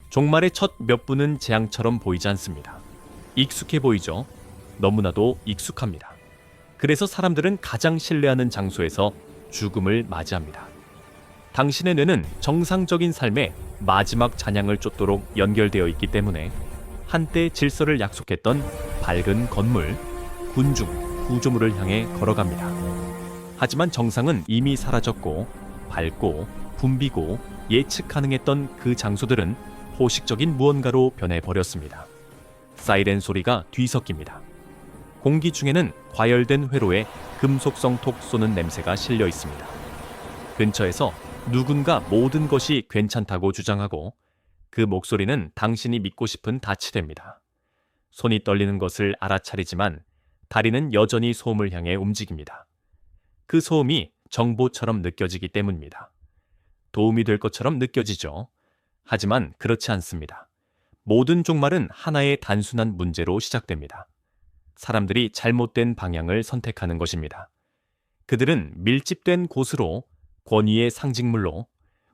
종말의 첫 몇 분은 재앙처럼 보이지 않습니다. 익숙해 보이죠? 너무나도 익숙합니다. 그래서 사람들은 가장 신뢰하는 장소에서 죽음을 맞이합니다. 당신의 뇌는 정상적인 삶의 마지막 찬양을 쫓도록 연결되어 있기 때문에 한때 질서를 약속했던 밝은 건물, 군중, 구조물을 향해 걸어갑니다. 하지만 정상은 이미 사라졌고 밝고 붐비고 예측 가능했던 그 장소들은 포식적인 무언가로 변해버렸습니다. 사이렌 소리가 뒤섞입니다. 공기 중에는 과열된 회로에 금속성톡 쏘는 냄새가 실려 있습니다. 근처에서 누군가 모든 것이 괜찮다고 주장하고 그 목소리는 당신이 믿고 싶은 닻이 됩니다. 손이 떨리는 것을 알아차리지만 다리는 여전히 소음을 향해 움직입니다. 그 소음이 정보처럼 느껴지기 때문입니다. 도움이 될 것처럼 느껴지죠. 하지만 그렇지 않습니다. 모든 종말은 하나의 단순한 문제로 시작됩니다. 사람들이 잘못된 방향을 선택하는 것입니다. 그들은 밀집된 곳으로, 권위의 상징물로,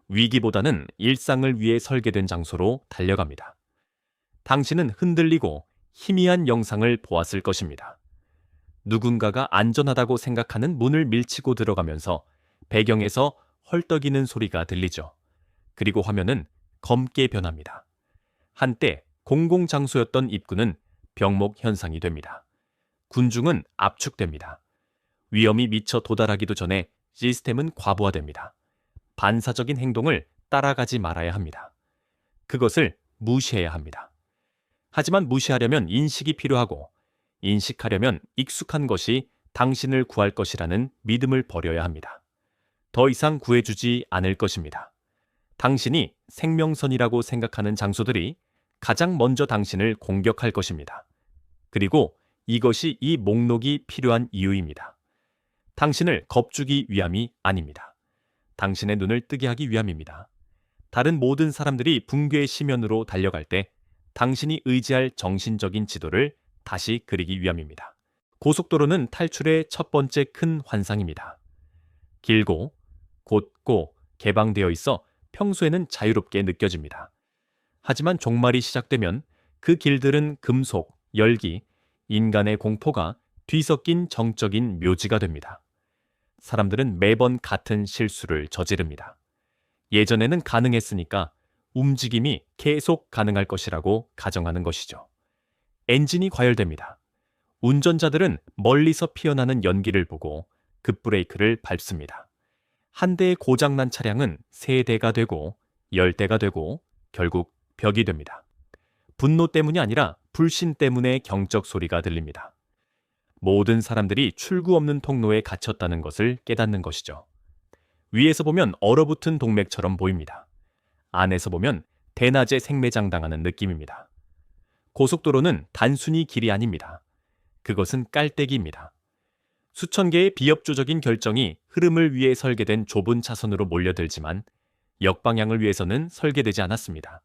위기보다는 일상을 위해 설계된 장소로 달려갑니다. 당신은 흔들리고 희미한 영상을 보았을 것입니다. 누군가가 안전하다고 생각하는 문을 밀치고 들어가면서 배경에서 헐떡이는 소리가 들리죠. 그리고 화면은 검게 변합니다. 한때 공공장소였던 입구는 병목 현상이 됩니다. 군중은 압축됩니다. 위험이 미처 도달하기도 전에 시스템은 과부하됩니다. 반사적인 행동을 따라가지 말아야 합니다. 그것을 무시해야 합니다. 하지만 무시하려면 인식이 필요하고 인식하려면 익숙한 것이 당신을 구할 것이라는 믿음을 버려야 합니다. 더 이상 구해주지 않을 것입니다. 당신이 생명선이라고 생각하는 장소들이 가장 먼저 당신을 공격할 것입니다. 그리고 이것이 이 목록이 필요한 이유입니다. 당신을 겁주기 위함이 아닙니다. 당신의 눈을 뜨게 하기 위함입니다. 다른 모든 사람들이 붕괴의 심연으로 달려갈 때 당신이 의지할 정신적인 지도를 다시 그리기 위함입니다. 고속도로는 탈출의 첫 번째 큰 환상입니다. 길고 곧고 개방되어 있어 평소에는 자유롭게 느껴집니다. 하지만 종말이 시작되면 그 길들은 금속, 열기, 인간의 공포가 뒤섞인 정적인 묘지가 됩니다. 사람들은 매번 같은 실수를 저지릅니다. 예전에는 가능했으니까 움직임이 계속 가능할 것이라고 가정하는 것이죠. 엔진이 과열됩니다. 운전자들은 멀리서 피어나는 연기를 보고 급브레이크를 밟습니다. 한 대의 고장난 차량은 세 대가 되고 10대가 되고 결국 벽이 됩니다. 분노 때문이 아니라 불신 때문에 경적 소리가 들립니다. 모든 사람들이 출구 없는 통로에 갇혔다는 것을 깨닫는 것이죠. 위에서 보면 얼어붙은 동맥처럼 보입니다. 안에서 보면 대낮에 생매장당하는 느낌입니다. 고속도로는 단순히 길이 아닙니다. 그것은 깔때기입니다. 수천 개의 비협조적인 결정이 흐름을 위해 설계된 좁은 차선으로 몰려들지만 역방향을 위해서는 설계되지 않았습니다.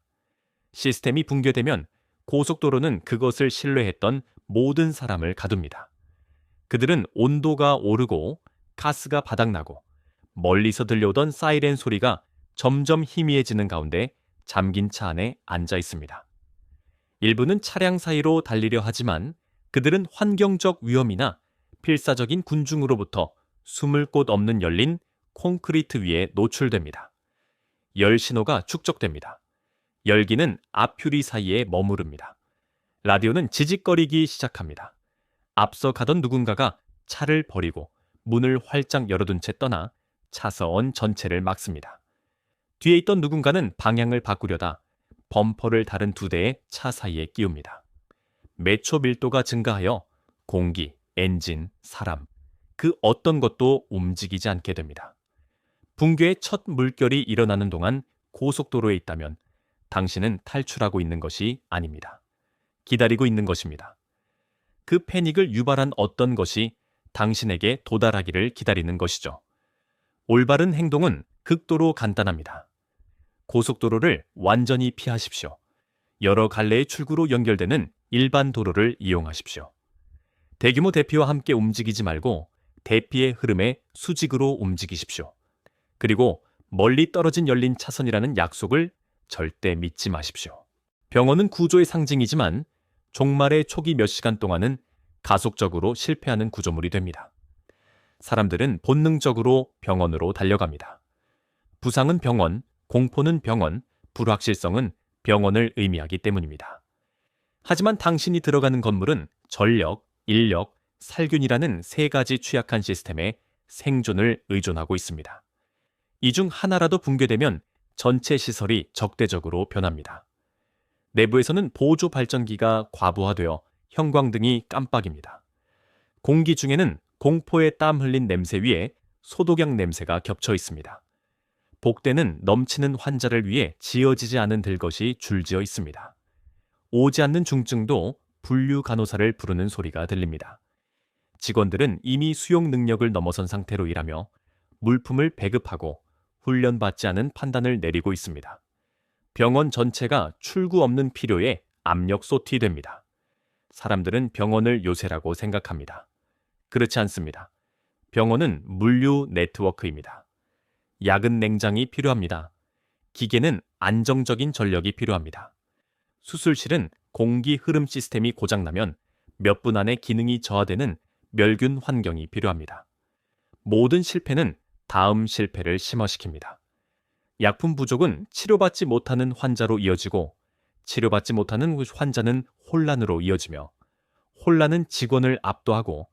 시스템이 붕괴되면 고속도로는 그것을 신뢰했던 모든 사람을 가둡니다. 그들은 온도가 오르고 가스가 바닥나고 멀리서 들려오던 사이렌 소리가 점점 희미해지는 가운데 잠긴 차 안에 앉아 있습니다. 일부는 차량 사이로 달리려 하지만 그들은 환경적 위험이나 필사적인 군중으로부터 숨을 곳 없는 열린 콘크리트 위에 노출됩니다. 열 신호가 축적됩니다. 열기는 앞유리 사이에 머무릅니다. 라디오는 지직거리기 시작합니다. 앞서 가던 누군가가 차를 버리고 문을 활짝 열어둔 채 떠나 차선 전체를 막습니다. 뒤에 있던 누군가는 방향을 바꾸려다 범퍼를 다른 두 대의 차 사이에 끼웁니다. 매초 밀도가 증가하여 공기, 엔진, 사람, 그 어떤 것도 움직이지 않게 됩니다. 붕괴의 첫 물결이 일어나는 동안 고속도로에 있다면 당신은 탈출하고 있는 것이 아닙니다. 기다리고 있는 것입니다. 그 패닉을 유발한 어떤 것이 당신에게 도달하기를 기다리는 것이죠. 올바른 행동은 극도로 간단합니다. 고속도로를 완전히 피하십시오. 여러 갈래의 출구로 연결되는 일반 도로를 이용하십시오. 대규모 대피와 함께 움직이지 말고 대피의 흐름에 수직으로 움직이십시오. 그리고 멀리 떨어진 열린 차선이라는 약속을 절대 믿지 마십시오. 병원은 구조의 상징이지만 종말의 초기 몇 시간 동안은 가속적으로 실패하는 구조물이 됩니다. 사람들은 본능적으로 병원으로 달려갑니다. 부상은 병원, 공포는 병원, 불확실성은 병원을 의미하기 때문입니다. 하지만 당신이 들어가는 건물은 전력, 인력, 살균이라는 세 가지 취약한 시스템에 생존을 의존하고 있습니다. 이 중 하나라도 붕괴되면 전체 시설이 적대적으로 변합니다. 내부에서는 보조 발전기가 과부하되어 형광등이 깜빡입니다. 공기 중에는 공포의 땀 흘린 냄새 위에 소독약 냄새가 겹쳐 있습니다. 복대는 넘치는 환자를 위해 지어지지 않은 들것이 줄지어 있습니다. 오지 않는 중증도 분류 간호사를 부르는 소리가 들립니다. 직원들은 이미 수용 능력을 넘어선 상태로 일하며 물품을 배급하고 훈련받지 않은 판단을 내리고 있습니다. 병원 전체가 출구 없는 필요에 압력 쏘티됩니다. 사람들은 병원을 요새라고 생각합니다. 그렇지 않습니다. 병원은 물류 네트워크입니다. 약은 냉장이 필요합니다. 기계는 안정적인 전력이 필요합니다. 수술실은 공기 흐름 시스템이 고장나면 몇 분 안에 기능이 저하되는 멸균 환경이 필요합니다. 모든 실패는 다음 실패를 심화시킵니다. 약품 부족은 치료받지 못하는 환자로 이어지고 치료받지 못하는 환자는 혼란으로 이어지며 혼란은 직원을 압도하고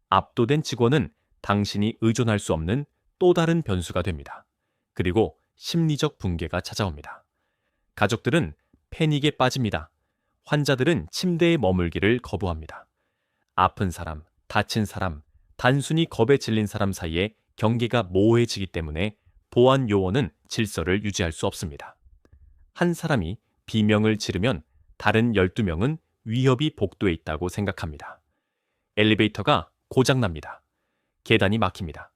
압도된 직원은 당신이 의존할 수 없는 또 다른 변수가 됩니다. 그리고 심리적 붕괴가 찾아옵니다. 가족들은 패닉에 빠집니다. 환자들은 침대에 머물기를 거부합니다. 아픈 사람, 다친 사람, 단순히 겁에 질린 사람 사이에 경계가 모호해지기 때문에 보안 요원은 질서를 유지할 수 없습니다. 한 사람이 비명을 지르면 다른 12명은 위협이 복도에 있다고 생각합니다. 엘리베이터가 고장납니다. 계단이 막힙니다.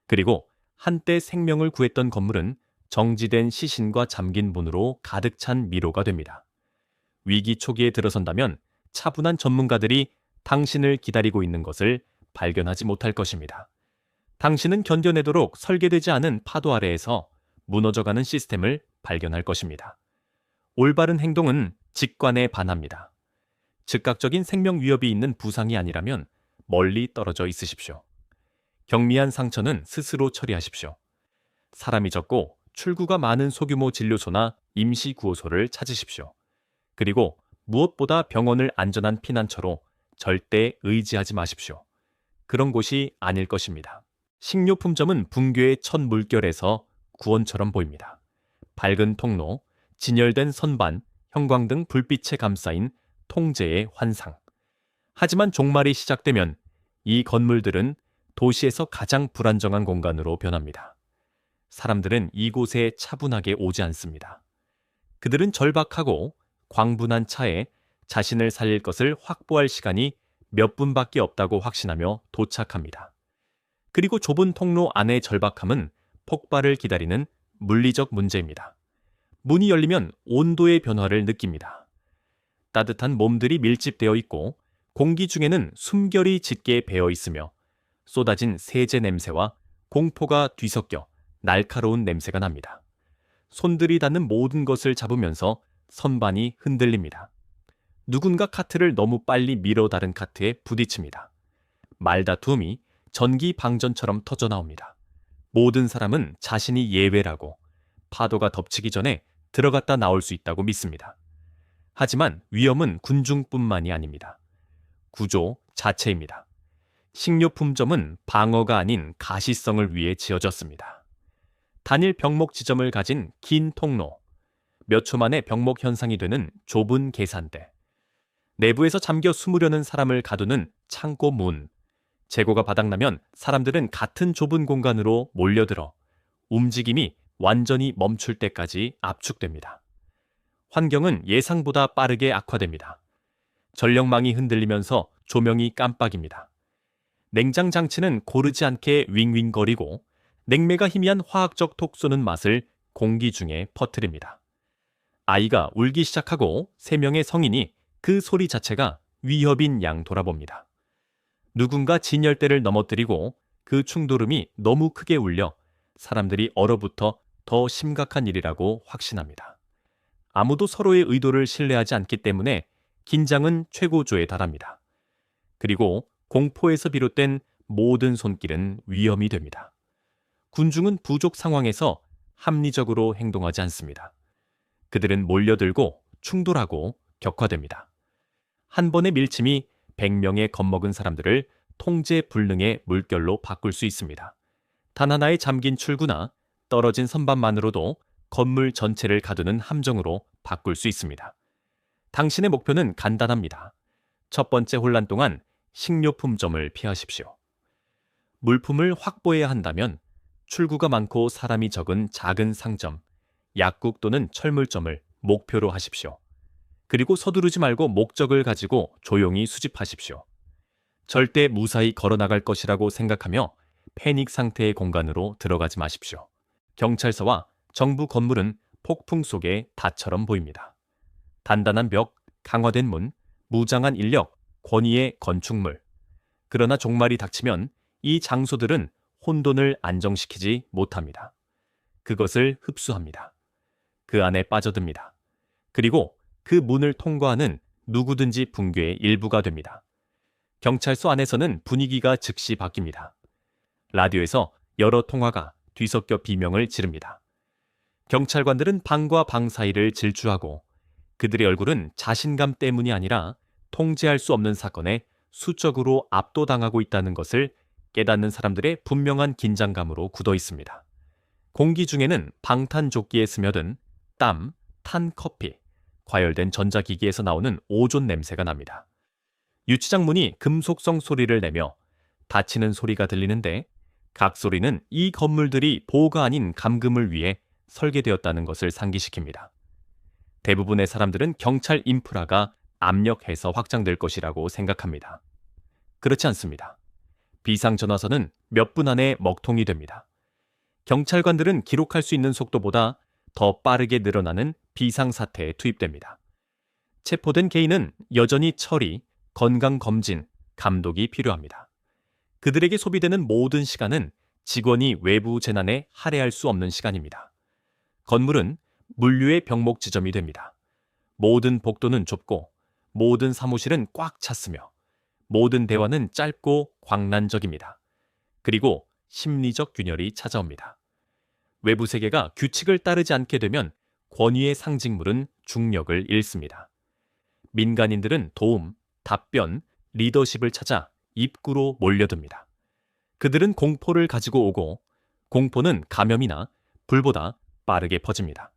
그리고 한때 생명을 구했던 건물은 정지된 시신과 잠긴 문으로 가득 찬 미로가 됩니다. 위기 초기에 들어선다면 차분한 전문가들이 당신을 기다리고 있는 것을 발견하지 못할 것입니다. 당신은 견뎌내도록 설계되지 않은 파도 아래에서 무너져가는 시스템을 발견할 것입니다. 올바른 행동은 직관에 반합니다. 즉각적인 생명 위협이 있는 부상이 아니라면 멀리 떨어져 있으십시오. 경미한 상처는 스스로 처리하십시오. 사람이 적고 출구가 많은 소규모 진료소나 임시구호소를 찾으십시오. 그리고 무엇보다 병원을 안전한 피난처로 절대 의지하지 마십시오. 그런 곳이 아닐 것입니다. 식료품점은 붕괴의 첫 물결에서 구원처럼 보입니다. 밝은 통로, 진열된 선반, 형광등 불빛에 감싸인 통제의 환상. 하지만 종말이 시작되면 이 건물들은 도시에서 가장 불안정한 공간으로 변합니다. 사람들은 이곳에 차분하게 오지 않습니다. 그들은 절박하고 광분한 차에 자신을 살릴 것을 확보할 시간이 몇 분밖에 없다고 확신하며 도착합니다. 그리고 좁은 통로 안의 절박함은 폭발을 기다리는 물리적 문제입니다. 문이 열리면 온도의 변화를 느낍니다. 따뜻한 몸들이 밀집되어 있고 공기 중에는 숨결이 짙게 배어 있으며 쏟아진 세제 냄새와 공포가 뒤섞여 날카로운 냄새가 납니다. 손들이 닿는 모든 것을 잡으면서 선반이 흔들립니다. 누군가 카트를 너무 빨리 밀어 다른 카트에 부딪힙니다. 말다툼이 전기 방전처럼 터져나옵니다. 모든 사람은 자신이 예외라고 파도가 덮치기 전에 들어갔다 나올 수 있다고 믿습니다. 하지만 위험은 군중뿐만이 아닙니다. 구조 자체입니다. 식료품점은 방어가 아닌 가시성을 위해 지어졌습니다. 단일 병목 지점을 가진 긴 통로, 몇 초 만에 병목 현상이 되는 좁은 계산대, 내부에서 잠겨 숨으려는 사람을 가두는 창고 문, 재고가 바닥나면 사람들은 같은 좁은 공간으로 몰려들어 움직임이 완전히 멈출 때까지 압축됩니다. 환경은 예상보다 빠르게 악화됩니다. 전력망이 흔들리면서 조명이 깜빡입니다. 냉장 장치는 고르지 않게 윙윙거리고 냉매가 희미한 화학적 톡 쏘는 맛을 공기 중에 퍼뜨립니다. 아이가 울기 시작하고 3명의 성인이 그 소리 자체가 위협인 양 돌아봅니다. 누군가 진열대를 넘어뜨리고 그 충돌음이 너무 크게 울려 사람들이 얼어붙어 더 심각한 일이라고 확신합니다. 아무도 서로의 의도를 신뢰하지 않기 때문에 긴장은 최고조에 달합니다. 그리고 공포에서 비롯된 모든 손길은 위험이 됩니다. 군중은 부족 상황에서 합리적으로 행동하지 않습니다. 그들은 몰려들고 충돌하고 격화됩니다. 한 번의 밀침이 100명의 겁먹은 사람들을 통제 불능의 물결로 바꿀 수 있습니다. 단 하나의 잠긴 출구나 떨어진 선반만으로도 건물 전체를 가두는 함정으로 바꿀 수 있습니다. 당신의 목표는 간단합니다. 첫 번째 혼란 동안 식료품점을 피하십시오. 물품을 확보해야 한다면 출구가 많고 사람이 적은 작은 상점, 약국 또는 철물점을 목표로 하십시오. 그리고 서두르지 말고 목적을 가지고 조용히 수집하십시오. 절대 무사히 걸어나갈 것이라고 생각하며 패닉 상태의 공간으로 들어가지 마십시오. 경찰서와 정부 건물은 폭풍 속의 닷처럼 보입니다. 단단한 벽, 강화된 문, 무장한 인력, 권위의 건축물. 그러나 종말이 닥치면 이 장소들은 혼돈을 안정시키지 못합니다. 그것을 흡수합니다. 그 안에 빠져듭니다. 그리고 그 문을 통과하는 누구든지 붕괴의 일부가 됩니다. 경찰서 안에서는 분위기가 즉시 바뀝니다. 라디오에서 여러 통화가 뒤섞여 비명을 지릅니다. 경찰관들은 방과 방 사이를 질주하고 그들의 얼굴은 자신감 때문이 아니라 통제할 수 없는 사건에 수적으로 압도당하고 있다는 것을 깨닫는 사람들의 분명한 긴장감으로 굳어 있습니다. 공기 중에는 방탄조끼에 스며든 땀, 탄 커피, 과열된 전자기기에서 나오는 오존 냄새가 납니다. 유치장 문이 금속성 소리를 내며 닫히는 소리가 들리는데 각 소리는 이 건물들이 보호가 아닌 감금을 위해 설계되었다는 것을 상기시킵니다. 대부분의 사람들은 경찰 인프라가 압력해서 확장될 것이라고 생각합니다. 그렇지 않습니다. 비상전화선은 몇 분 안에 먹통이 됩니다. 경찰관들은 기록할 수 있는 속도보다 더 빠르게 늘어나는 비상사태에 투입됩니다. 체포된 개인은 여전히 처리, 건강검진, 감독이 필요합니다. 그들에게 소비되는 모든 시간은 직원이 외부 재난에 할애할 수 없는 시간입니다. 건물은 물류의 병목 지점이 됩니다. 모든 복도는 좁고 모든 사무실은 꽉 찼으며 모든 대화는 짧고 광란적입니다. 그리고 심리적 균열이 찾아옵니다. 외부 세계가 규칙을 따르지 않게 되면 권위의 상징물은 중력을 잃습니다. 민간인들은 도움, 답변, 리더십을 찾아 입구로 몰려듭니다. 그들은 공포를 가지고 오고 공포는 감염이나 불보다 빠르게 퍼집니다.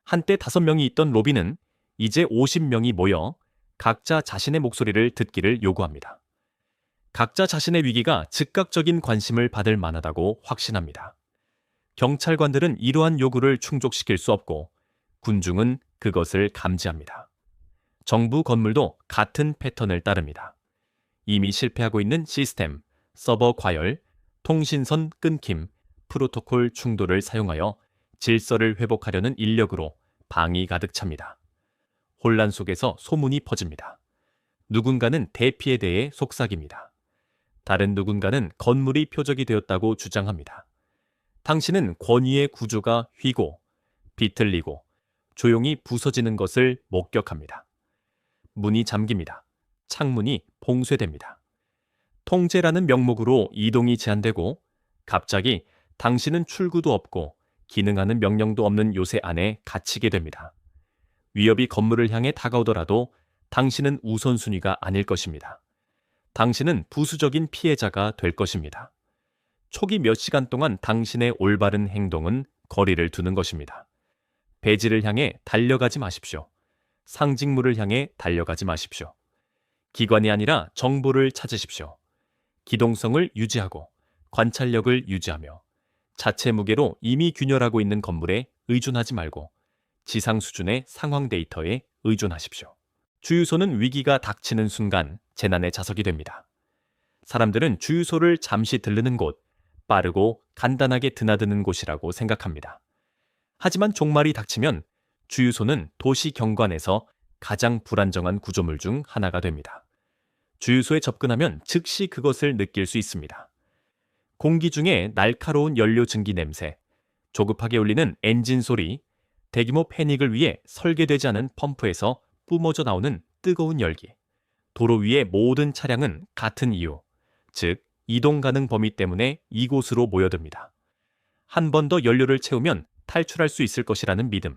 한때 5명이 있던 로비는 이제 50명이 모여 각자 자신의 목소리를 듣기를 요구합니다. 각자 자신의 위기가 즉각적인 관심을 받을 만하다고 확신합니다. 경찰관들은 이러한 요구를 충족시킬 수 없고 군중은 그것을 감지합니다. 정부 건물도 같은 패턴을 따릅니다. 이미 실패하고 있는 시스템, 서버 과열, 통신선 끊김, 프로토콜 충돌을 사용하여 질서를 회복하려는 인력으로 방이 가득 찹니다. 혼란 속에서 소문이 퍼집니다. 누군가는 대피에 대해 속삭입니다. 다른 누군가는 건물이 표적이 되었다고 주장합니다. 당신은 권위의 구조가 휘고 비틀리고 조용히 부서지는 것을 목격합니다. 문이 잠깁니다. 창문이 봉쇄됩니다. 통제라는 명목으로 이동이 제한되고 갑자기 당신은 출구도 없고 기능하는 명령도 없는 요새 안에 갇히게 됩니다. 위협이 건물을 향해 다가오더라도 당신은 우선순위가 아닐 것입니다. 당신은 부수적인 피해자가 될 것입니다. 초기 몇 시간 동안 당신의 올바른 행동은 거리를 두는 것입니다. 배지를 향해 달려가지 마십시오. 상징물을 향해 달려가지 마십시오. 기관이 아니라 정보를 찾으십시오. 기동성을 유지하고 관찰력을 유지하며 자체 무게로 이미 균열하고 있는 건물에 의존하지 말고 지상 수준의 상황 데이터에 의존하십시오. 주유소는 위기가 닥치는 순간 재난의 자석이 됩니다. 사람들은 주유소를 잠시 들르는 곳, 빠르고 간단하게 드나드는 곳이라고 생각합니다. 하지만 종말이 닥치면 주유소는 도시 경관에서 가장 불안정한 구조물 중 하나가 됩니다. 주유소에 접근하면 즉시 그것을 느낄 수 있습니다. 공기 중에 날카로운 연료 증기 냄새, 조급하게 울리는 엔진 소리, 대규모 패닉을 위해 설계되지 않은 펌프에서 뿜어져 나오는 뜨거운 열기. 도로 위의 모든 차량은 같은 이유, 즉 이동 가능 범위 때문에 이곳으로 모여듭니다. 한 번 더 연료를 채우면 탈출할 수 있을 것이라는 믿음.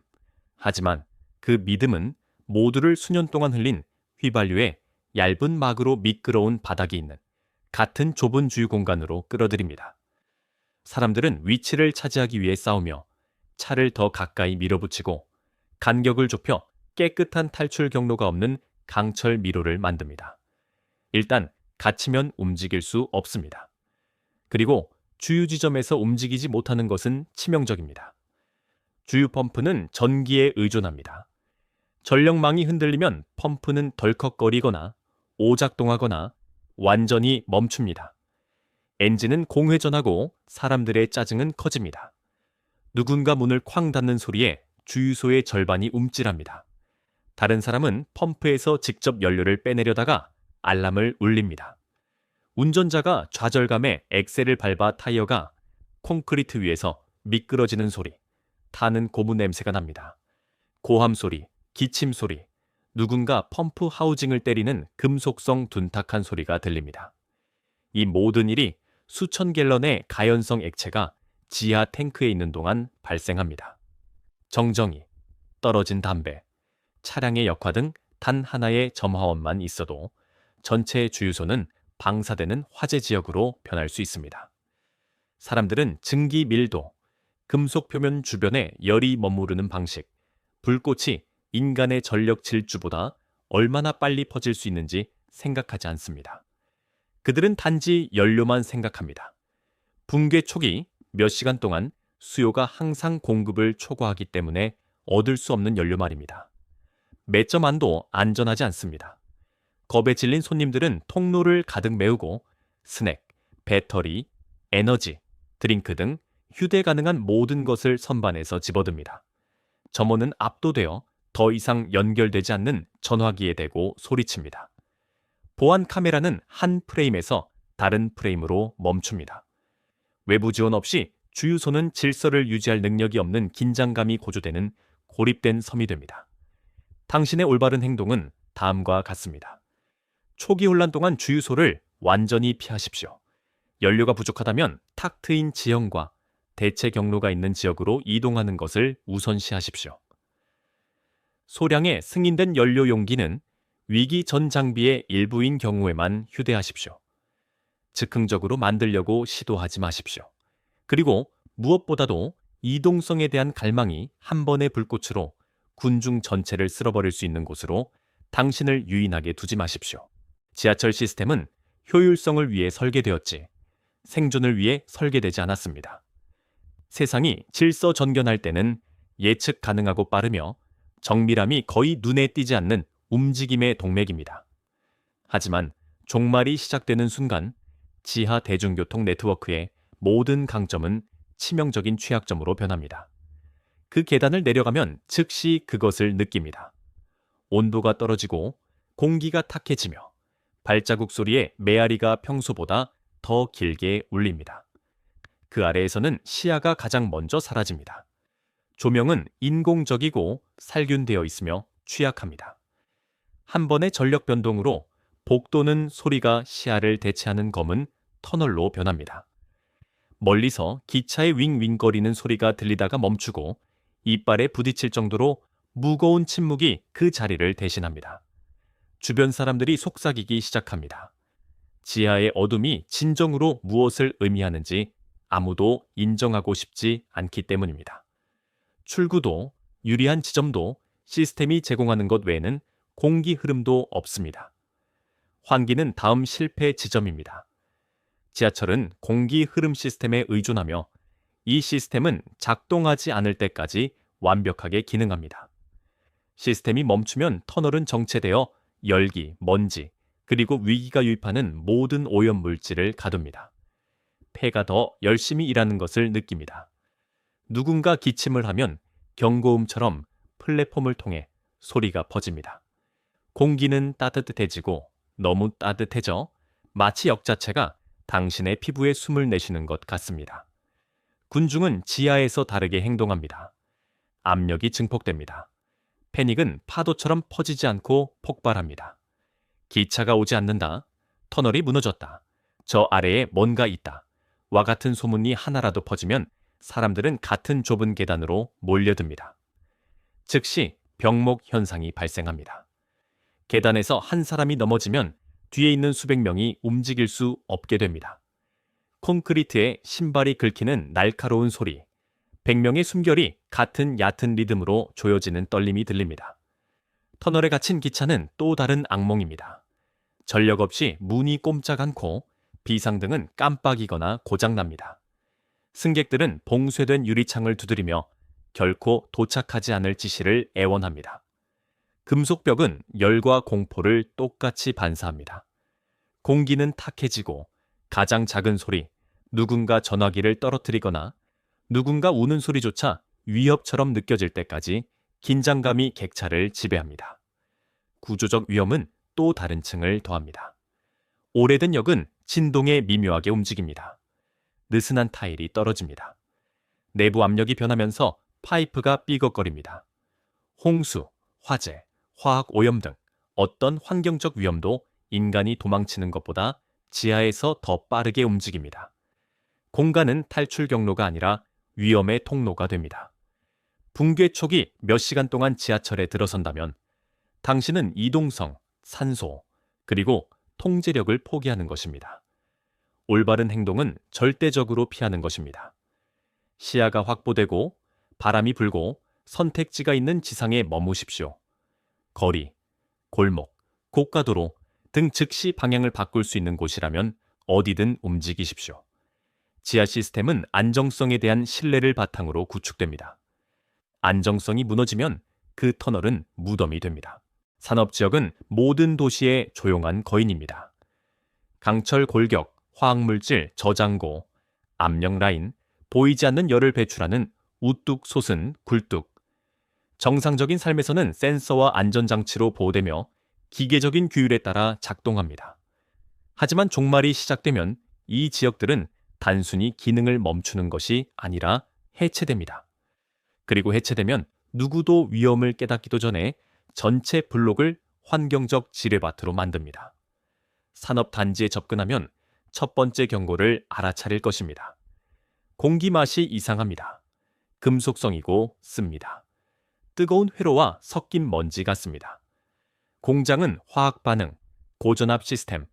하지만 그 믿음은 모두를 수년 동안 흘린 휘발유의 얇은 막으로 미끄러운 바닥이 있는 같은 좁은 주유 공간으로 끌어들입니다. 사람들은 위치를 차지하기 위해 싸우며 차를 더 가까이 밀어붙이고 간격을 좁혀 깨끗한 탈출 경로가 없는 강철 미로를 만듭니다. 일단 갇히면 움직일 수 없습니다. 그리고 주유 지점에서 움직이지 못하는 것은 치명적입니다. 주유 펌프는 전기에 의존합니다. 전력망이 흔들리면 펌프는 덜컥거리거나 오작동하거나 완전히 멈춥니다. 엔진은 공회전하고 사람들의 짜증은 커집니다. 누군가 문을 쾅 닫는 소리에 주유소의 절반이 움찔합니다. 다른 사람은 펌프에서 직접 연료를 빼내려다가 알람을 울립니다. 운전자가 좌절감에 엑셀을 밟아 타이어가 콘크리트 위에서 미끄러지는 소리, 타는 고무 냄새가 납니다. 고함 소리, 기침 소리, 누군가 펌프 하우징을 때리는 금속성 둔탁한 소리가 들립니다. 이 모든 일이 수천 갤런의 가연성 액체가 지하 탱크에 있는 동안 발생합니다. 정전기, 떨어진 담배, 차량의 역화 등 단 하나의 점화원만 있어도 전체 주유소는 방사되는 화재 지역으로 변할 수 있습니다. 사람들은 증기 밀도, 금속 표면 주변에 열이 머무르는 방식, 불꽃이 인간의 전력 질주보다 얼마나 빨리 퍼질 수 있는지 생각하지 않습니다. 그들은 단지 연료만 생각합니다. 붕괴 초기 몇 시간 동안 수요가 항상 공급을 초과하기 때문에 얻을 수 없는 연료 말입니다. 몇 점 안도 안전하지 않습니다. 겁에 질린 손님들은 통로를 가득 메우고 스낵, 배터리, 에너지, 드링크 등 휴대 가능한 모든 것을 선반에서 집어듭니다. 점원은 압도되어 더 이상 연결되지 않는 전화기에 대고 소리칩니다. 보안 카메라는 한 프레임에서 다른 프레임으로 멈춥니다. 외부 지원 없이 주유소는 질서를 유지할 능력이 없는 긴장감이 고조되는 고립된 섬이 됩니다. 당신의 올바른 행동은 다음과 같습니다. 초기 혼란 동안 주유소를 완전히 피하십시오. 연료가 부족하다면 탁 트인 지형과 대체 경로가 있는 지역으로 이동하는 것을 우선시하십시오. 소량의 승인된 연료 용기는 위기 전 장비의 일부인 경우에만 휴대하십시오. 즉흥적으로 만들려고 시도하지 마십시오. 그리고 무엇보다도 이동성에 대한 갈망이 한 번의 불꽃으로 군중 전체를 쓸어버릴 수 있는 곳으로 당신을 유인하게 두지 마십시오. 지하철 시스템은 효율성을 위해 설계되었지 생존을 위해 설계되지 않았습니다. 세상이 질서전견할 때는 예측 가능하고 빠르며 정밀함이 거의 눈에 띄지 않는 움직임의 동맥입니다. 하지만 종말이 시작되는 순간 지하 대중교통 네트워크의 모든 강점은 치명적인 취약점으로 변합니다. 그 계단을 내려가면 즉시 그것을 느낍니다. 온도가 떨어지고 공기가 탁해지며 발자국 소리에 메아리가 평소보다 더 길게 울립니다. 그 아래에서는 시야가 가장 먼저 사라집니다. 조명은 인공적이고 살균되어 있으며 취약합니다. 한 번의 전력 변동으로 복도는 소리가 시야를 대체하는 검은 터널로 변합니다. 멀리서 기차의 윙윙거리는 소리가 들리다가 멈추고 이빨에 부딪힐 정도로 무거운 침묵이 그 자리를 대신합니다. 주변 사람들이 속삭이기 시작합니다. 지하의 어둠이 진정으로 무엇을 의미하는지 아무도 인정하고 싶지 않기 때문입니다. 출구도 유리한 지점도 시스템이 제공하는 것 외에는 공기 흐름도 없습니다. 환기는 다음 실패 지점입니다. 지하철은 공기 흐름 시스템에 의존하며 이 시스템은 작동하지 않을 때까지 완벽하게 기능합니다. 시스템이 멈추면 터널은 정체되어 열기, 먼지, 그리고 위기가 유입하는 모든 오염 물질을 가둡니다. 폐가 더 열심히 일하는 것을 느낍니다. 누군가 기침을 하면 경고음처럼 플랫폼을 통해 소리가 퍼집니다. 공기는 따뜻해지고 너무 따뜻해져 마치 역 자체가 당신의 피부에 숨을 내쉬는 것 같습니다. 군중은 지하에서 다르게 행동합니다. 압력이 증폭됩니다. 패닉은 파도처럼 퍼지지 않고 폭발합니다. 기차가 오지 않는다. 터널이 무너졌다. 저 아래에 뭔가 있다. 와 같은 소문이 하나라도 퍼지면 사람들은 같은 좁은 계단으로 몰려듭니다. 즉시 병목 현상이 발생합니다. 계단에서 한 사람이 넘어지면 뒤에 있는 수백 명이 움직일 수 없게 됩니다. 콘크리트에 신발이 긁히는 날카로운 소리, 100명의 숨결이 같은 얕은 리듬으로 조여지는 떨림이 들립니다. 터널에 갇힌 기차는 또 다른 악몽입니다. 전력 없이 문이 꼼짝 않고 비상등은 깜빡이거나 고장납니다. 승객들은 봉쇄된 유리창을 두드리며 결코 도착하지 않을 지시를 애원합니다. 금속벽은 열과 공포를 똑같이 반사합니다. 공기는 탁해지고 가장 작은 소리, 누군가 전화기를 떨어뜨리거나 누군가 우는 소리조차 위협처럼 느껴질 때까지 긴장감이 객차를 지배합니다. 구조적 위험은 또 다른 층을 더합니다. 오래된 역은 진동에 미묘하게 움직입니다. 느슨한 타일이 떨어집니다. 내부 압력이 변하면서 파이프가 삐걱거립니다. 홍수, 화재, 화학 오염 등 어떤 환경적 위험도 인간이 도망치는 것보다 지하에서 더 빠르게 움직입니다. 공간은 탈출 경로가 아니라 위험의 통로가 됩니다. 붕괴 촉이 몇 시간 동안 지하철에 들어선다면 당신은 이동성, 산소, 그리고 통제력을 포기하는 것입니다. 올바른 행동은 절대적으로 피하는 것입니다. 시야가 확보되고 바람이 불고 선택지가 있는 지상에 머무십시오. 거리, 골목, 고가도로 등 즉시 방향을 바꿀 수 있는 곳이라면 어디든 움직이십시오. 지하 시스템은 안정성에 대한 신뢰를 바탕으로 구축됩니다. 안정성이 무너지면 그 터널은 무덤이 됩니다. 산업지역은 모든 도시의 조용한 거인입니다. 강철 골격, 화학물질, 저장고, 압력 라인, 보이지 않는 열을 배출하는 우뚝 솟은 굴뚝. 정상적인 삶에서는 센서와 안전장치로 보호되며 기계적인 규율에 따라 작동합니다. 하지만 종말이 시작되면 이 지역들은 단순히 기능을 멈추는 것이 아니라 해체됩니다. 그리고 해체되면 누구도 위험을 깨닫기도 전에 전체 블록을 환경적 지뢰밭으로 만듭니다. 산업단지에 접근하면 첫 번째 경고를 알아차릴 것입니다. 공기 맛이 이상합니다. 금속성이고 씁니다. 뜨거운 회로와 섞인 먼지 같습니다. 공장은 화학 반응, 고전압 시스템,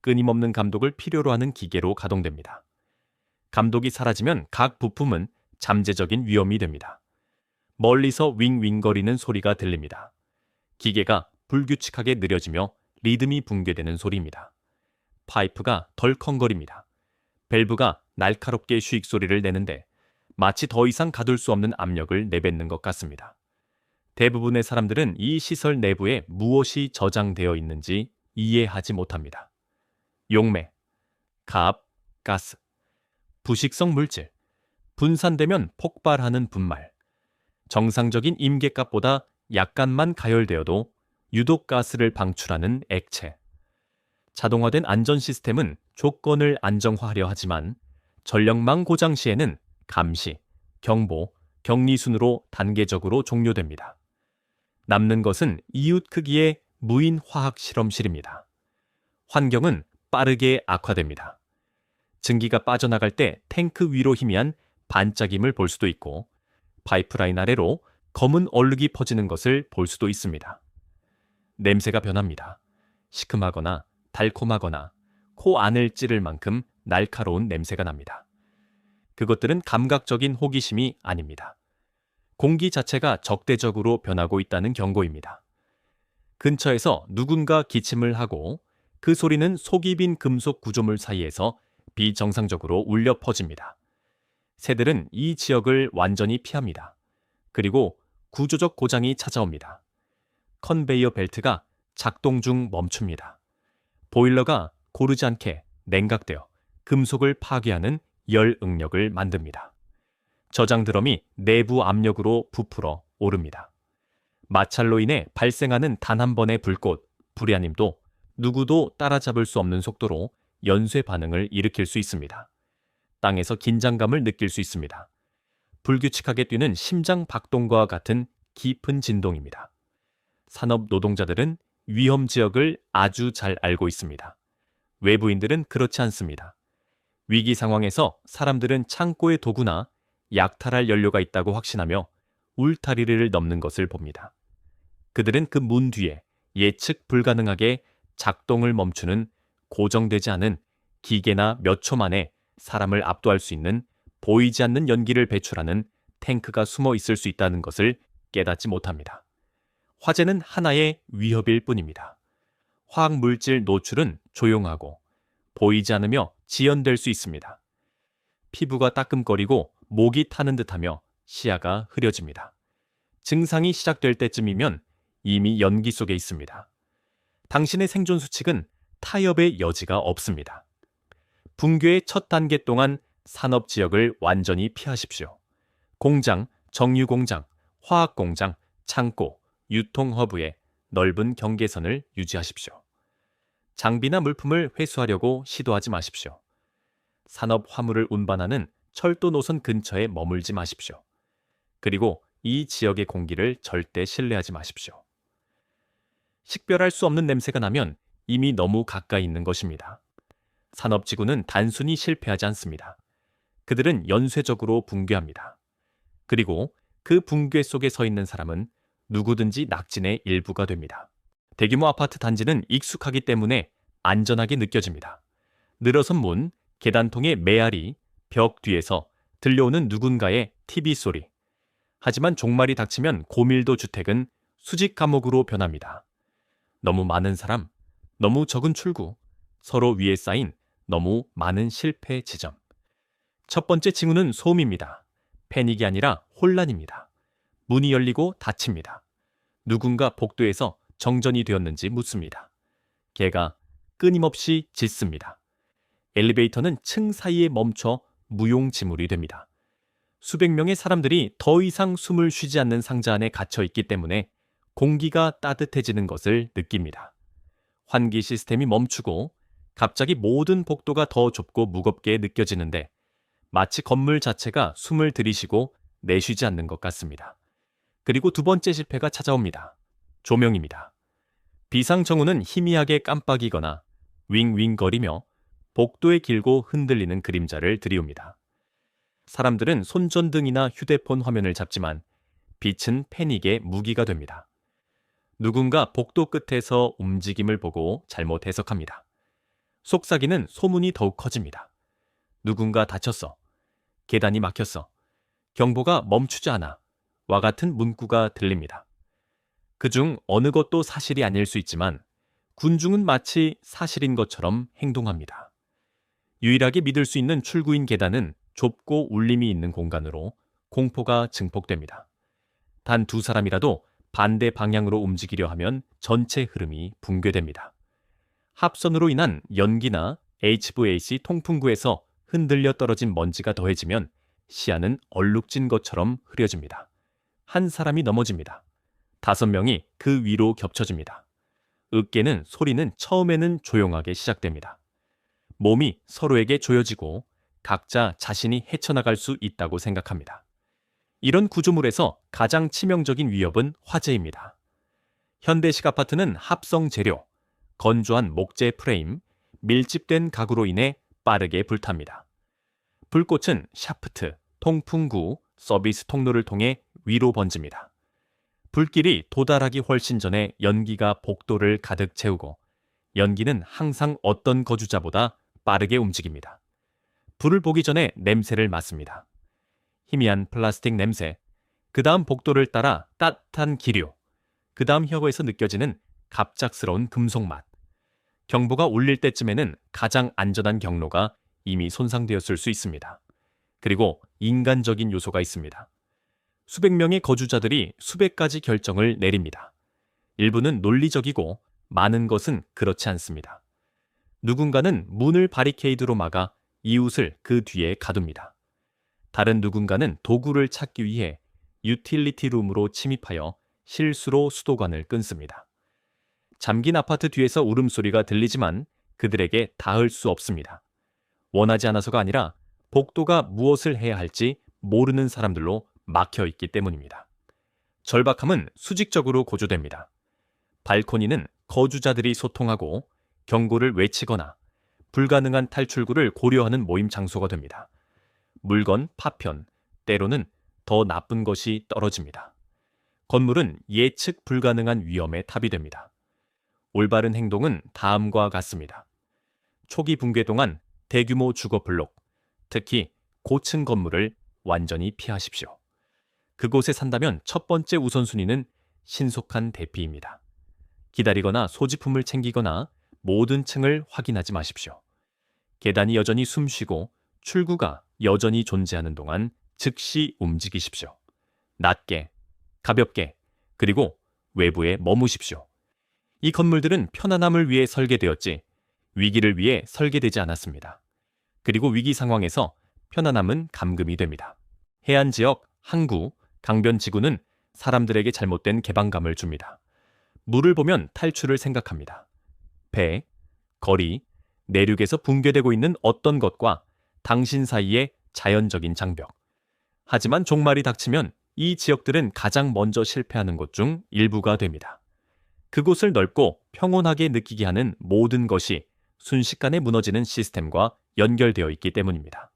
끊임없는 감독을 필요로 하는 기계로 가동됩니다. 감독이 사라지면 각 부품은 잠재적인 위험이 됩니다. 멀리서 윙윙거리는 소리가 들립니다. 기계가 불규칙하게 느려지며 리듬이 붕괴되는 소리입니다. 파이프가 덜컹거립니다. 밸브가 날카롭게 휴익 소리를 내는데 마치 더 이상 가둘 수 없는 압력을 내뱉는 것 같습니다. 대부분의 사람들은 이 시설 내부에 무엇이 저장되어 있는지 이해하지 못합니다. 용매, 가압, 가스, 부식성 물질, 분산되면 폭발하는 분말, 정상적인 임계값보다 약간만 가열되어도 유독 가스를 방출하는 액체. 자동화된 안전 시스템은 조건을 안정화하려 하지만 전력망 고장 시에는 감시, 경보, 격리 순으로 단계적으로 종료됩니다. 남는 것은 이웃 크기의 무인 화학 실험실입니다. 환경은 빠르게 악화됩니다. 증기가 빠져나갈 때 탱크 위로 희미한 반짝임을 볼 수도 있고 파이프라인 아래로 검은 얼룩이 퍼지는 것을 볼 수도 있습니다. 냄새가 변합니다. 시큼하거나 달콤하거나 코 안을 찌를 만큼 날카로운 냄새가 납니다. 그것들은 감각적인 호기심이 아닙니다. 공기 자체가 적대적으로 변하고 있다는 경고입니다. 근처에서 누군가 기침을 하고 그 소리는 속이 빈 금속 구조물 사이에서 비정상적으로 울려 퍼집니다. 새들은 이 지역을 완전히 피합니다. 그리고 구조적 고장이 찾아옵니다. 컨베이어 벨트가 작동 중 멈춥니다. 보일러가 고르지 않게 냉각되어 금속을 파괴하는 열 응력을 만듭니다. 저장 드럼이 내부 압력으로 부풀어 오릅니다. 마찰로 인해 발생하는 단 한 번의 불꽃, 불이아님도 누구도 따라잡을 수 없는 속도로 연쇄 반응을 일으킬 수 있습니다. 땅에서 긴장감을 느낄 수 있습니다. 불규칙하게 뛰는 심장 박동과 같은 깊은 진동입니다. 산업 노동자들은 위험 지역을 아주 잘 알고 있습니다. 외부인들은 그렇지 않습니다. 위기 상황에서 사람들은 창고에 도구나 약탈할 연료가 있다고 확신하며 울타리를 넘는 것을 봅니다. 그들은 그 문 뒤에 예측 불가능하게 작동을 멈추는 고정되지 않은 기계나 몇 초 만에 사람을 압도할 수 있는 보이지 않는 연기를 배출하는 탱크가 숨어 있을 수 있다는 것을 깨닫지 못합니다. 화재는 하나의 위협일 뿐입니다. 화학물질 노출은 조용하고 보이지 않으며 지연될 수 있습니다. 피부가 따끔거리고 목이 타는 듯하며 시야가 흐려집니다. 증상이 시작될 때쯤이면 이미 연기 속에 있습니다. 당신의 생존 수칙은 타협의 여지가 없습니다. 붕괴의 첫 단계 동안 산업 지역을 완전히 피하십시오. 공장, 정유공장, 화학공장, 창고, 유통허브의 넓은 경계선을 유지하십시오. 장비나 물품을 회수하려고 시도하지 마십시오. 산업 화물을 운반하는 철도 노선 근처에 머물지 마십시오. 그리고 이 지역의 공기를 절대 신뢰하지 마십시오. 식별할 수 없는 냄새가 나면 이미 너무 가까이 있는 것입니다. 산업지구는 단순히 실패하지 않습니다. 그들은 연쇄적으로 붕괴합니다. 그리고 그 붕괴 속에 서 있는 사람은 누구든지 낙진의 일부가 됩니다. 대규모 아파트 단지는 익숙하기 때문에 안전하게 느껴집니다. 늘어선 문, 계단통의 메아리, 벽 뒤에서 들려오는 누군가의 TV 소리. 하지만 종말이 닥치면 고밀도 주택은 수직 감옥으로 변합니다. 너무 많은 사람, 너무 적은 출구, 서로 위에 쌓인 너무 많은 실패 지점. 첫 번째 징후는 소음입니다. 패닉이 아니라 혼란입니다. 문이 열리고 닫힙니다. 누군가 복도에서 정전이 되었는지 묻습니다. 개가 끊임없이 짖습니다. 엘리베이터는 층 사이에 멈춰 무용지물이 됩니다. 수백 명의 사람들이 더 이상 숨을 쉬지 않는 상자 안에 갇혀 있기 때문에 공기가 따뜻해지는 것을 느낍니다. 환기 시스템이 멈추고 갑자기 모든 복도가 더 좁고 무겁게 느껴지는데 마치 건물 자체가 숨을 들이쉬고 내쉬지 않는 것 같습니다. 그리고 두 번째 실패가 찾아옵니다. 조명입니다. 비상정우는 희미하게 깜빡이거나 윙윙거리며 복도에 길고 흔들리는 그림자를 들이웁니다. 사람들은 손전등이나 휴대폰 화면을 잡지만 빛은 패닉의 무기가 됩니다. 누군가 복도 끝에서 움직임을 보고 잘못 해석합니다. 속삭이는 소문이 더욱 커집니다. 누군가 다쳤어. 계단이 막혔어. 경보가 멈추지 않아. 와 같은 문구가 들립니다. 그중 어느 것도 사실이 아닐 수 있지만 군중은 마치 사실인 것처럼 행동합니다. 유일하게 믿을 수 있는 출구인 계단은 좁고 울림이 있는 공간으로 공포가 증폭됩니다. 단 두 사람이라도 반대 방향으로 움직이려 하면 전체 흐름이 붕괴됩니다. 합선으로 인한 연기나 HVAC 통풍구에서 흔들려 떨어진 먼지가 더해지면 시야는 얼룩진 것처럼 흐려집니다. 한 사람이 넘어집니다. 5명이 그 위로 겹쳐집니다. 으깨는 소리는 처음에는 조용하게 시작됩니다. 몸이 서로에게 조여지고 각자 자신이 헤쳐나갈 수 있다고 생각합니다. 이런 구조물에서 가장 치명적인 위협은 화재입니다. 현대식 아파트는 합성 재료, 건조한 목재 프레임, 밀집된 가구로 인해 빠르게 불탑니다. 불꽃은 샤프트, 통풍구, 서비스 통로를 통해 위로 번집니다. 불길이 도달하기 훨씬 전에 연기가 복도를 가득 채우고 연기는 항상 어떤 거주자보다 빠르게 움직입니다. 불을 보기 전에 냄새를 맡습니다. 희미한 플라스틱 냄새, 그 다음 복도를 따라 따뜻한 기류, 그 다음 혀에서 느껴지는 갑작스러운 금속 맛. 경보가 울릴 때쯤에는 가장 안전한 경로가 이미 손상되었을 수 있습니다. 그리고 인간적인 요소가 있습니다. 수백 명의 거주자들이 수백 가지 결정을 내립니다. 일부는 논리적이고 많은 것은 그렇지 않습니다. 누군가는 문을 바리케이드로 막아 이웃을 그 뒤에 가둡니다. 다른 누군가는 도구를 찾기 위해 유틸리티 룸으로 침입하여 실수로 수도관을 끊습니다. 잠긴 아파트 뒤에서 울음소리가 들리지만 그들에게 닿을 수 없습니다. 원하지 않아서가 아니라 복도가 무엇을 해야 할지 모르는 사람들로 막혀 있기 때문입니다. 절박함은 수직적으로 고조됩니다. 발코니는 거주자들이 소통하고 경고를 외치거나 불가능한 탈출구를 고려하는 모임 장소가 됩니다. 물건 파편, 때로는 더 나쁜 것이 떨어집니다. 건물은 예측 불가능한 위험의 탑이 됩니다. 올바른 행동은 다음과 같습니다. 초기 붕괴 동안 대규모 주거 블록, 특히 고층 건물을 완전히 피하십시오. 그곳에 산다면 첫 번째 우선순위는 신속한 대피입니다. 기다리거나 소지품을 챙기거나 모든 층을 확인하지 마십시오. 계단이 여전히 숨쉬고 출구가 여전히 존재하는 동안 즉시 움직이십시오. 낮게, 가볍게, 그리고 외부에 머무십시오. 이 건물들은 편안함을 위해 설계되었지 위기를 위해 설계되지 않았습니다. 그리고 위기 상황에서 편안함은 감금이 됩니다. 해안 지역, 항구, 강변 지구는 사람들에게 잘못된 개방감을 줍니다. 물을 보면 탈출을 생각합니다. 배, 거리, 내륙에서 붕괴되고 있는 어떤 것과 당신 사이의 자연적인 장벽. 하지만 종말이 닥치면 이 지역들은 가장 먼저 실패하는 곳 중 일부가 됩니다. 그곳을 넓고 평온하게 느끼게 하는 모든 것이 순식간에 무너지는 시스템과 연결되어 있기 때문입니다.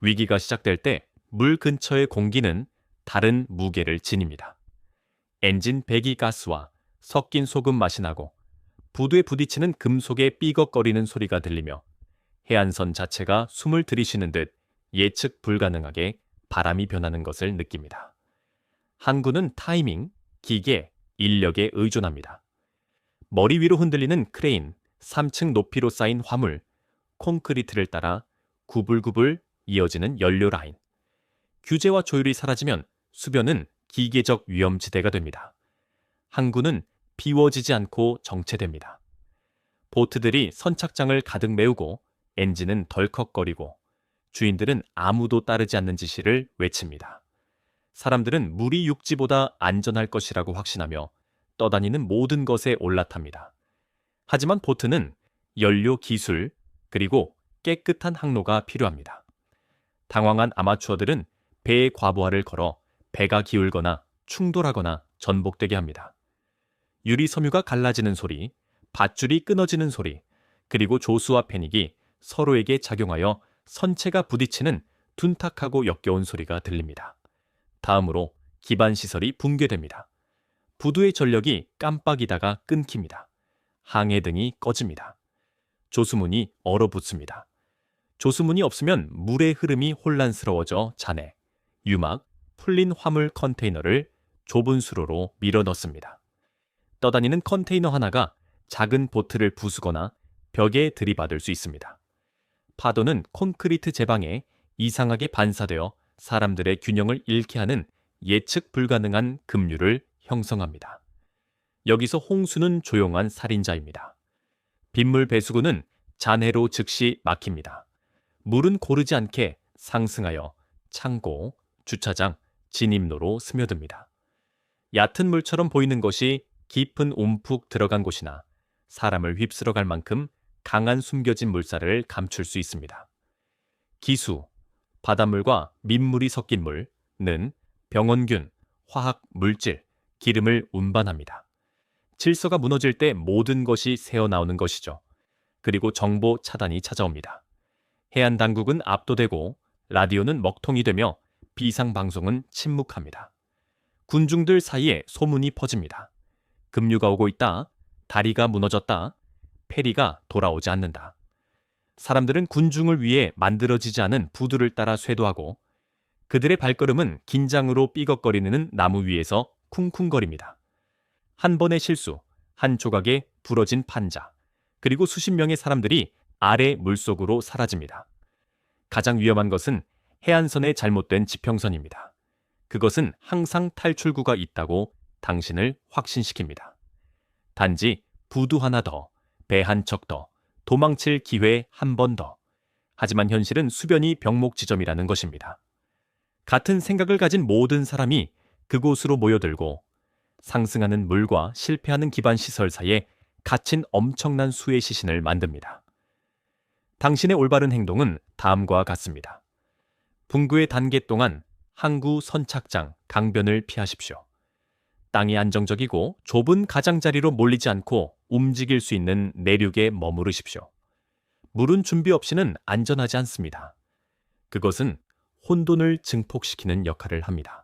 위기가 시작될 때 물 근처의 공기는 다른 무게를 지닙니다. 엔진 배기가스와 섞인 소금 맛이 나고 부두에 부딪히는 금속의 삐걱거리는 소리가 들리며 해안선 자체가 숨을 들이쉬는 듯 예측 불가능하게 바람이 변하는 것을 느낍니다. 항구는 타이밍, 기계, 인력에 의존합니다. 머리 위로 흔들리는 크레인, 3층 높이로 쌓인 화물, 콘크리트를 따라 구불구불 이어지는 연료 라인. 규제와 조율이 사라지면 수변은 기계적 위험지대가 됩니다. 항구는 비워지지 않고 정체됩니다. 보트들이 선착장을 가득 메우고 엔진은 덜컥거리고 주인들은 아무도 따르지 않는 지시를 외칩니다. 사람들은 물이 육지보다 안전할 것이라고 확신하며 떠다니는 모든 것에 올라탑니다. 하지만 보트는 연료 기술 그리고 깨끗한 항로가 필요합니다. 당황한 아마추어들은 배의 과부하를 걸어 배가 기울거나 충돌하거나 전복되게 합니다. 유리 섬유가 갈라지는 소리, 밧줄이 끊어지는 소리, 그리고 조수와 패닉이 서로에게 작용하여 선체가 부딪히는 둔탁하고 역겨운 소리가 들립니다. 다음으로 기반 시설이 붕괴됩니다. 부두의 전력이 깜빡이다가 끊깁니다. 항해등이 꺼집니다. 조수문이 얼어붙습니다. 조수문이 없으면 물의 흐름이 혼란스러워져 잔해, 유막, 풀린 화물 컨테이너를 좁은 수로로 밀어 넣습니다. 떠다니는 컨테이너 하나가 작은 보트를 부수거나 벽에 들이받을 수 있습니다. 파도는 콘크리트 제방에 이상하게 반사되어 사람들의 균형을 잃게 하는 예측 불가능한 급류를 형성합니다. 여기서 홍수는 조용한 살인자입니다. 빗물 배수구는 잔해로 즉시 막힙니다. 물은 고르지 않게 상승하여 창고, 주차장, 진입로로 스며듭니다. 얕은 물처럼 보이는 것이 깊은 움푹 들어간 곳이나 사람을 휩쓸어 갈 만큼 강한 숨겨진 물살을 감출 수 있습니다. 기수, 바닷물과 민물이 섞인 물은 병원균, 화학 물질, 기름을 운반합니다. 질서가 무너질 때 모든 것이 새어나오는 것이죠. 그리고 정보 차단이 찾아옵니다. 해안 당국은 압도되고 라디오는 먹통이 되며 비상방송은 침묵합니다. 군중들 사이에 소문이 퍼집니다. 급류가 오고 있다. 다리가 무너졌다. 페리가 돌아오지 않는다. 사람들은 군중을 위해 만들어지지 않은 부두를 따라 쇄도하고 그들의 발걸음은 긴장으로 삐걱거리는 나무 위에서 쿵쿵거립니다. 한 번의 실수, 한 조각의 부러진 판자, 그리고 수십 명의 사람들이 아래 물속으로 사라집니다. 가장 위험한 것은 해안선의 잘못된 지평선입니다. 그것은 항상 탈출구가 있다고 당신을 확신시킵니다. 단지 부두 하나 더, 배 한 척 더, 도망칠 기회 한 번 더. 하지만 현실은 수변이 병목 지점이라는 것입니다. 같은 생각을 가진 모든 사람이 그곳으로 모여들고 상승하는 물과 실패하는 기반 시설 사이에 갇힌 엄청난 수의 시신을 만듭니다. 당신의 올바른 행동은 다음과 같습니다. 분구의 단계 동안 항구, 선착장, 강변을 피하십시오. 땅이 안정적이고 좁은 가장자리로 몰리지 않고 움직일 수 있는 내륙에 머무르십시오. 물은 준비 없이는 안전하지 않습니다. 그것은 혼돈을 증폭시키는 역할을 합니다.